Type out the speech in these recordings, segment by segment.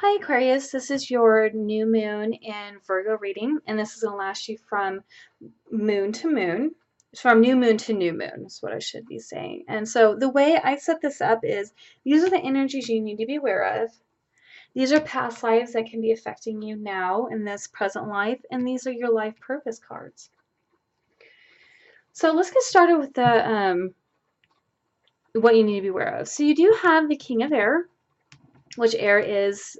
Hi Aquarius, this is your new moon in Virgo reading, and this is going to last you from moon to moon. From new moon to new moon is what I should be saying. And so the way I set this up is these are the energies you need to be aware of. These are past lives that can be affecting you now in this present life, and these are your life purpose cards. So let's get started with the what you need to be aware of. So you do have the King of Air, which air is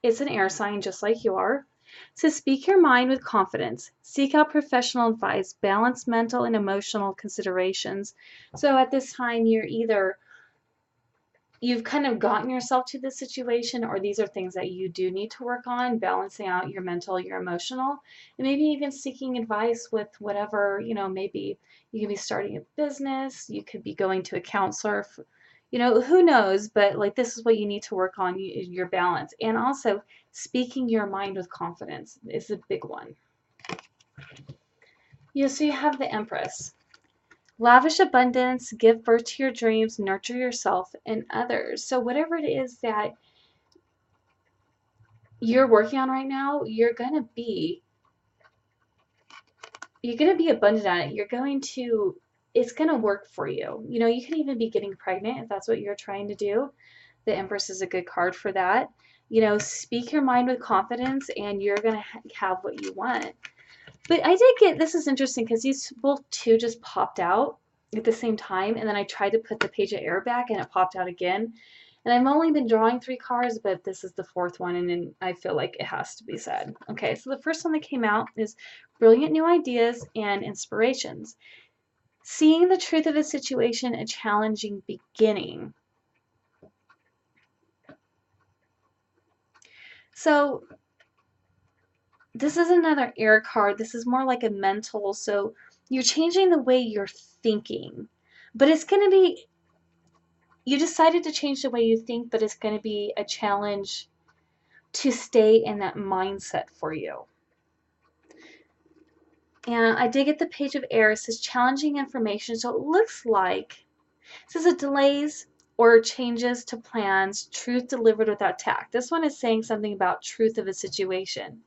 it's an air sign just like you are. So speak your mind with confidence. Seek out professional advice. Balance mental and emotional considerations. So at this time, you've kind of gotten yourself to this situation, or these are things that you do need to work on, balancing out your mental, your emotional, and maybe even seeking advice with whatever, maybe you could be starting a business, you could be going to a counselor, who knows, but like this is what you need to work on, your balance. And also speaking your mind with confidence is a big one. So you have the Empress. Lavish abundance, give birth to your dreams, nurture yourself and others. So whatever it is that you're working on right now, you're gonna be abundant at it. It's gonna work for you. You can even be getting pregnant if that's what you're trying to do. The Empress is a good card for that. Speak your mind with confidence and you're gonna have what you want. But I did get, this is interesting because these both two just popped out at the same time, and then I tried to put the Page of Air back and it popped out again. And I've only been drawing 3 cards, but this is the 4th one, and then I feel like it has to be said. Okay, so the first one that came out is brilliant new ideas and inspirations. Seeing the truth of a situation, a challenging beginning. So this is another air card. This is more like a mental, so you're changing the way you're thinking. But it's going to be, you decided to change the way you think, but it's going to be a challenge to stay in that mindset for you. And I did get the Page of Air. It says challenging information. So it looks like, it says it delays or changes to plans, truth delivered without tact. This one is saying something about truth of a situation.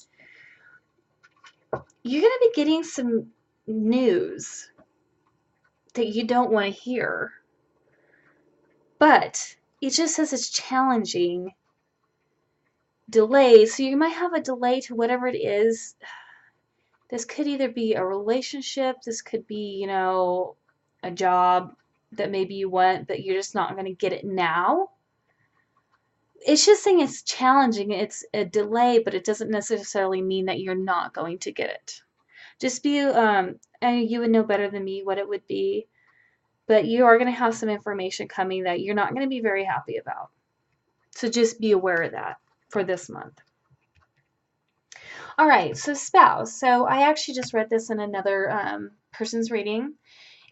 You're going to be getting some news that you don't want to hear. But it just says it's challenging. Delay. So you might have a delay to whatever it is. This could either be a relationship. This could be, a job that maybe you want, but you're just not going to get it now. It's just saying it's challenging. It's a delay, but it doesn't necessarily mean that you're not going to get it. Just be, and you would know better than me what it would be, but you are going to have some information coming that you're not going to be very happy about. So just be aware of that for this month. All right, so spouse. So I actually just read this in another person's reading.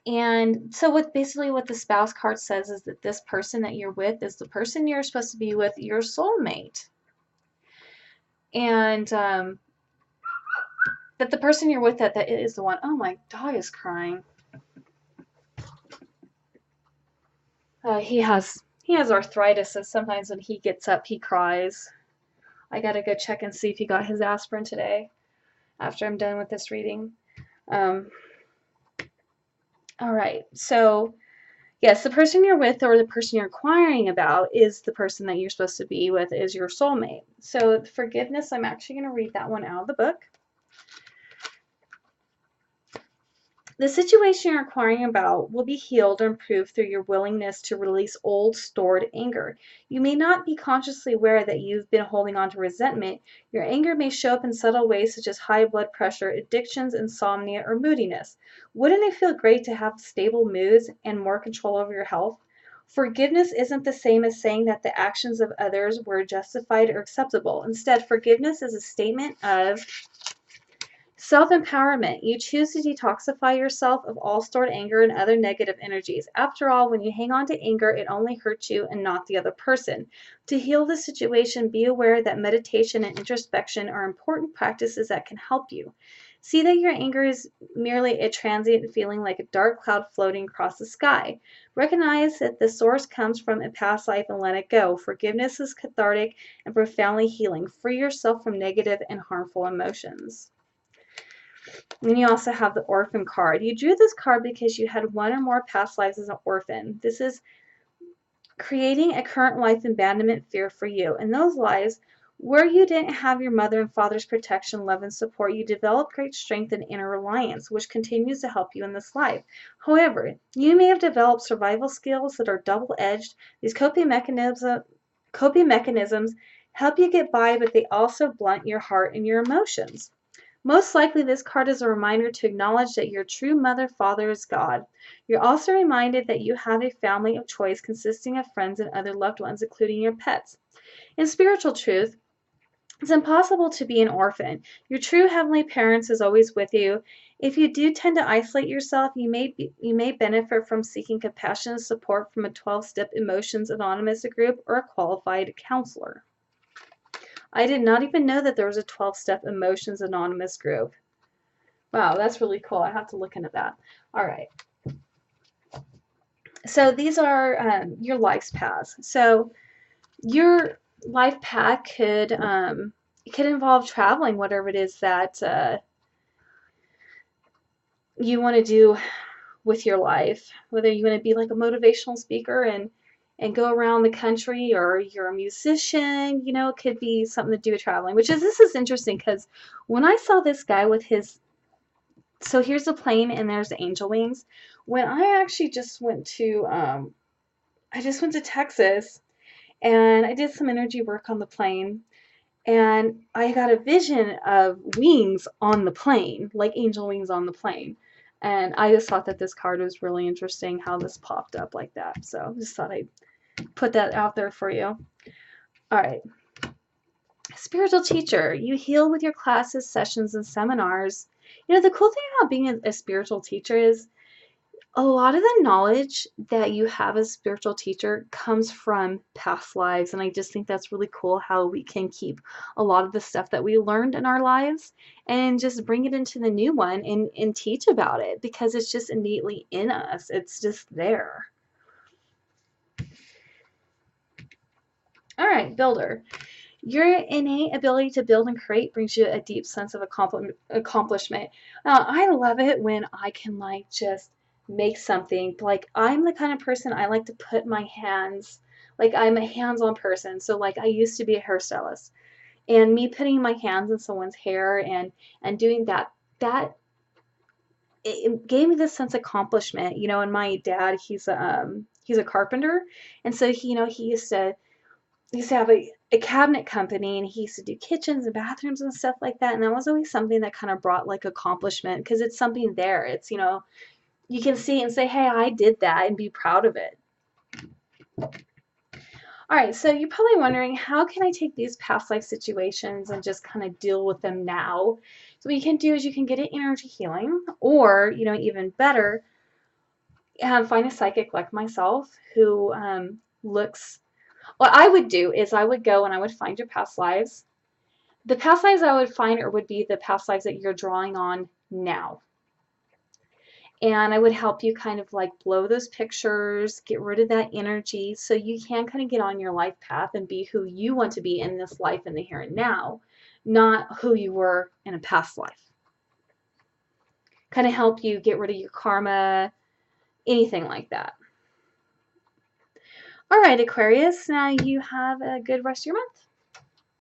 And so what the spouse card says is that this person that you're with is the person you're supposed to be with, your soulmate. And that the person you're with that is the one. Oh, my dog is crying. He has arthritis, so sometimes when he gets up, he cries. I gotta go check and see if he got his aspirin today after I'm done with this reading. All right, so yes, the person you're with or the person you're inquiring about is the person that you're supposed to be with, is your soulmate. So forgiveness, I'm actually going to read that one out of the book. The situation you're inquiring about will be healed or improved through your willingness to release old stored anger. You may not be consciously aware that you've been holding on to resentment. Your anger may show up in subtle ways such as high blood pressure, addictions, insomnia, or moodiness. Wouldn't it feel great to have stable moods and more control over your health? Forgiveness isn't the same as saying that the actions of others were justified or acceptable. Instead, forgiveness is a statement of self-empowerment. You choose to detoxify yourself of all stored anger and other negative energies. After all, when you hang on to anger, it only hurts you and not the other person. To heal the situation, be aware that meditation and introspection are important practices that can help you. See that your anger is merely a transient feeling like a dark cloud floating across the sky. Recognize that the source comes from a past life and let it go. Forgiveness is cathartic and profoundly healing. Free yourself from negative and harmful emotions. And then you also have the orphan card. You drew this card because you had one or more past lives as an orphan. This is creating a current life abandonment fear for you. In those lives, where you didn't have your mother and father's protection, love, and support, you develop great strength and inner reliance, which continues to help you in this life. However, you may have developed survival skills that are double-edged. These coping mechanisms help you get by, but they also blunt your heart and your emotions. Most likely, this card is a reminder to acknowledge that your true mother, father is God. You're also reminded that you have a family of choice consisting of friends and other loved ones, including your pets. In spiritual truth, it's impossible to be an orphan. Your true heavenly parents is always with you. If you do tend to isolate yourself, you may benefit from seeking compassionate support from a 12-step Emotions Anonymous group or a qualified counselor. I did not even know that there was a 12-step Emotions Anonymous group. Wow, that's really cool. I have to look into that. All right. So these are your life's paths. So your life path could involve traveling, whatever it is that you want to do with your life. Whether you want to be like a motivational speaker and go around the country, or you're a musician, you know, it could be something to do with traveling. This is interesting because when I saw this guy with his, so here's the plane and there's the angel wings. When I actually just went to Texas and I did some energy work on the plane, and I got a vision of wings on the plane, like angel wings on the plane. And I just thought that this card was really interesting, how this popped up like that. So just thought I'd put that out there for you. All right. Spiritual teacher. You heal with your classes, sessions, and seminars. You know, the cool thing about being a spiritual teacher is a lot of the knowledge that you have as a spiritual teacher comes from past lives, and I just think that's really cool how we can keep a lot of the stuff that we learned in our lives and just bring it into the new one and teach about it, because it's just innately in us. It's just there. All right, builder. Your innate ability to build and create brings you a deep sense of accomplishment. I love it when I can like just make something. Like, I'm the kind of person, I like to put my hands, like I'm a hands-on person. So like I used to be a hairstylist, and me putting my hands in someone's hair and doing that it gave me this sense of accomplishment, you know. And my dad, he's a carpenter, and so he used to have a cabinet company, and he used to do kitchens and bathrooms and stuff like that. And that was always something that kind of brought like accomplishment, because it's something there. It's, you can see and say, hey, I did that, and be proud of it. All right, so you're probably wondering, how can I take these past life situations and just kind of deal with them now? So what you can do is you can get an energy healing, or, even better, find a psychic like myself who looks. What I would do is I would go and I would find your past lives. The past lives I would find would be the past lives that you're drawing on now. And I would help you kind of like blow those pictures, get rid of that energy, so you can kind of get on your life path and be who you want to be in this life, in the here and now, not who you were in a past life. Kind of help you get rid of your karma, anything like that. All right, Aquarius, now you have a good rest of your month.